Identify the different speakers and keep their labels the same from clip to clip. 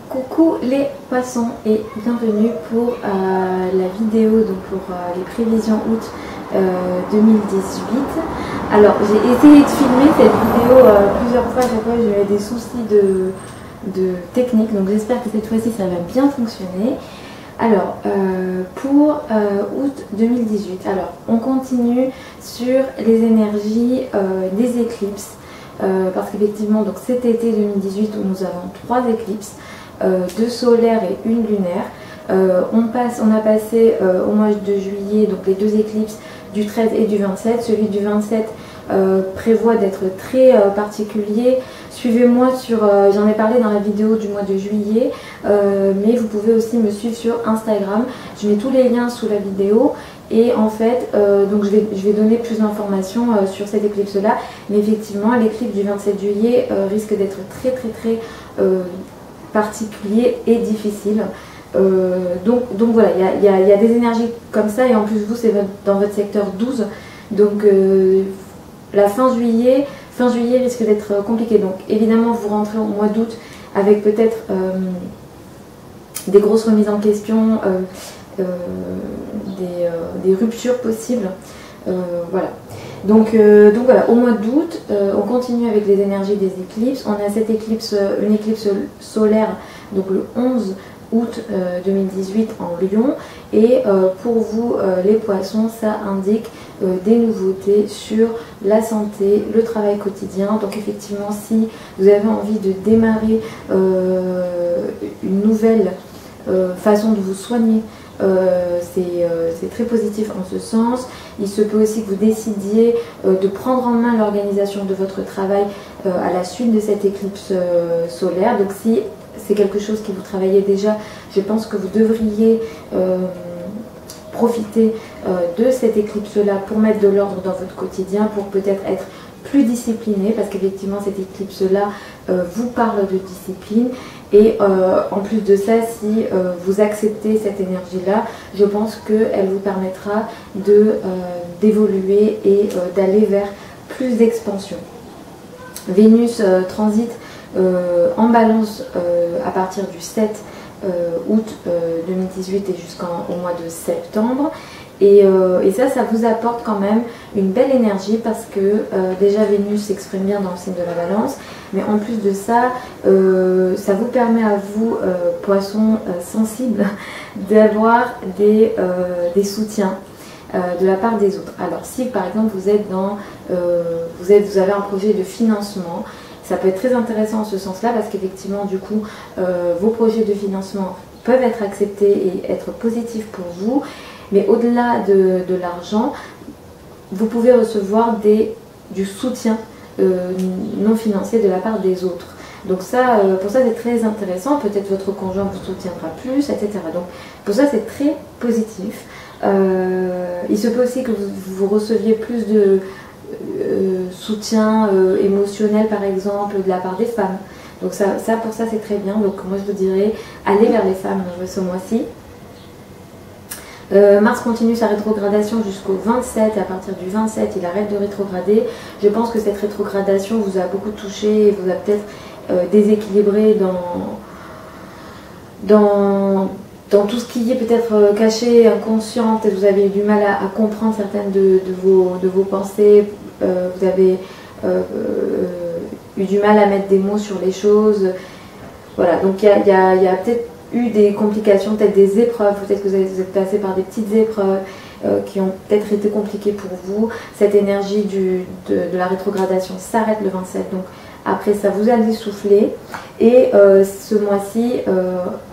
Speaker 1: Coucou les poissons et bienvenue pour la vidéo donc pour les prévisions août 2018. Alors j'ai essayé de filmer cette vidéo plusieurs fois, à chaque fois j'avais des soucis de technique, donc j'espère que cette fois-ci ça va bien fonctionner. Alors pour août 2018, alors on continue sur les énergies des éclipses. Parce qu'effectivement donc cet été 2018 où nous avons 3 éclipses, 2 solaires et une lunaire. On a passé au mois de juillet donc les 2 éclipses du 13 et du 27. Celui du 27 prévoit d'être très particulier. Suivez-moi sur, j'en ai parlé dans la vidéo du mois de juillet, mais vous pouvez aussi me suivre sur Instagram. Je mets tous les liens sous la vidéo. Et en fait, donc je vais donner plus d'informations sur cette éclipse-là. Mais effectivement, l'éclipse du 27 juillet risque d'être très particulier et difficile. Donc voilà, il y a des énergies comme ça. Et en plus, vous, c'est dans votre secteur 12. Donc la fin juillet risque d'être compliqué. Donc évidemment, vous rentrez au mois d'août avec peut-être des grosses remises en question. Des ruptures possibles, voilà. Donc voilà, au mois d'août, on continue avec les énergies des éclipses. On a cette éclipse, une éclipse solaire, donc le 11 août 2018 en Lion. Et pour vous, les poissons, ça indique des nouveautés sur la santé, le travail quotidien. Donc effectivement, si vous avez envie de démarrer une nouvelle façon de vous soigner, c'est très positif en ce sens. Il se peut aussi que vous décidiez de prendre en main l'organisation de votre travail à la suite de cette éclipse solaire. Donc si c'est quelque chose qui vous travaillez déjà, je pense que vous devriez profiter de cette éclipse-là pour mettre de l'ordre dans votre quotidien, pour peut-être être plus discipliné, parce qu'effectivement cette éclipse-là vous parle de discipline. Et en plus de ça, si vous acceptez cette énergie-là, je pense qu'elle vous permettra d'évoluer et d'aller vers plus d'expansion. Vénus transite en balance à partir du 7 août 2018 et jusqu'au mois de septembre. Et ça vous apporte quand même une belle énergie parce que déjà Vénus s'exprime bien dans le signe de la Balance, mais en plus de ça, ça vous permet à vous, poissons sensibles, d'avoir des soutiens de la part des autres. Alors si par exemple vous êtes vous avez un projet de financement, ça peut être très intéressant en ce sens-là parce qu'effectivement du coup vos projets de financement peuvent être acceptés et être positifs pour vous. Mais au-delà de l'argent, vous pouvez recevoir du soutien non financier de la part des autres. Donc ça, pour ça c'est très intéressant. Peut-être votre conjoint vous soutiendra plus, etc. Donc pour ça c'est très positif. Il se peut aussi que vous receviez plus de soutien émotionnel par exemple de la part des femmes. Donc pour ça c'est très bien. Donc moi je vous dirais, allez vers les femmes ce mois-ci. Mars continue sa rétrogradation jusqu'au 27 et à partir du 27 il arrête de rétrograder. Je pense que cette rétrogradation vous a beaucoup touché et vous a peut-être déséquilibré dans tout ce qui est peut-être caché, inconscient. Peut-être vous avez eu du mal à comprendre certaines de vos pensées. Vous avez eu du mal à mettre des mots sur les choses. Voilà, donc il y a peut-être eu des complications, peut-être des épreuves, peut-être que vous êtes passé par des petites épreuves qui ont peut-être été compliquées pour vous. Cette énergie de la rétrogradation s'arrête le 27, donc après ça vous allez souffler. Et ce mois-ci,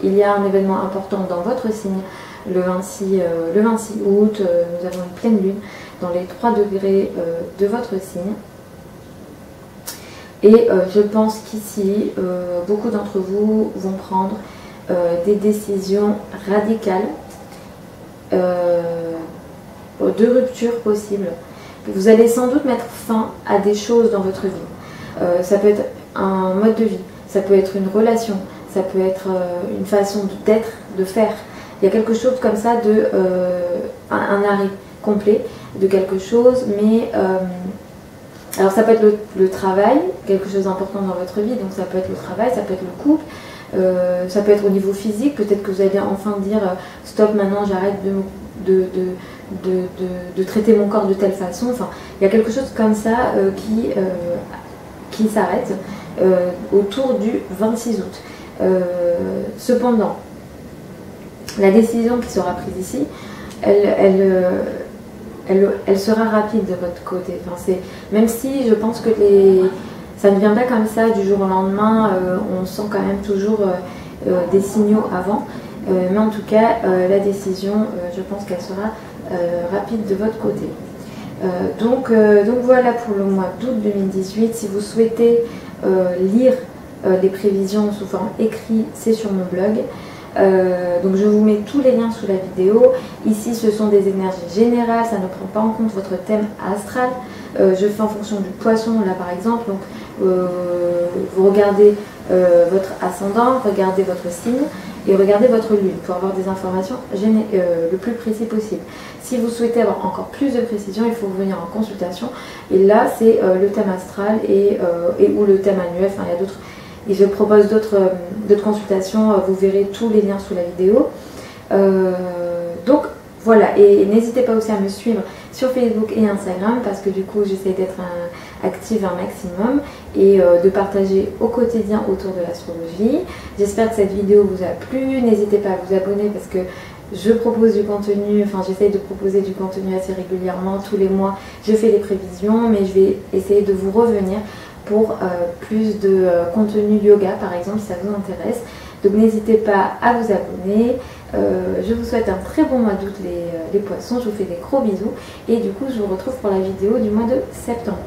Speaker 1: il y a un événement important dans votre signe, le 26 août, nous avons une pleine lune dans les 3 degrés de votre signe. Et je pense qu'ici, beaucoup d'entre vous vont prendre des décisions radicales, de rupture possible. Vous allez sans doute mettre fin à des choses dans votre vie. Ça peut être un mode de vie, ça peut être une relation, ça peut être une façon d'être, de faire. Il y a quelque chose comme ça un arrêt complet de quelque chose, mais alors ça peut être le travail, quelque chose d'important dans votre vie, donc ça peut être le travail, ça peut être le couple, Ça peut être au niveau physique, peut-être que vous allez enfin dire stop, maintenant j'arrête de traiter mon corps de telle façon. Enfin, il y a quelque chose comme ça qui s'arrête autour du 26 août. Cependant, la décision qui sera prise ici, elle sera rapide de votre côté. Enfin, même si je pense que ça ne vient pas comme ça du jour au lendemain, on sent quand même toujours des signaux avant. Mais en tout cas, la décision, je pense qu'elle sera rapide de votre côté. Donc voilà pour le mois d'août 2018. Si vous souhaitez lire les prévisions sous forme écrite, c'est sur mon blog. Donc je vous mets tous les liens sous la vidéo. Ici ce sont des énergies générales, ça ne prend pas en compte votre thème astral. Je fais en fonction du poisson là par exemple. Donc vous regardez votre ascendant, regardez votre signe et regardez votre lune pour avoir des informations le plus précis possible. Si vous souhaitez avoir encore plus de précision, il faut venir en consultation. Et là c'est le thème astral ou le thème annuel. Enfin il y a d'autres. Et je propose d'autres consultations, vous verrez tous les liens sous la vidéo. Donc voilà, et n'hésitez pas aussi à me suivre sur Facebook et Instagram parce que du coup j'essaie d'être active un maximum et de partager au quotidien autour de l'astrologie. J'espère que cette vidéo vous a plu, n'hésitez pas à vous abonner parce que je propose du contenu, enfin j'essaye de proposer du contenu assez régulièrement, tous les mois je fais des prévisions, mais je vais essayer de vous revenir pour plus de contenu yoga par exemple si ça vous intéresse. Donc n'hésitez pas à vous abonner. Je vous souhaite un très bon mois d'août les poissons, je vous fais des gros bisous et du coup je vous retrouve pour la vidéo du mois de septembre.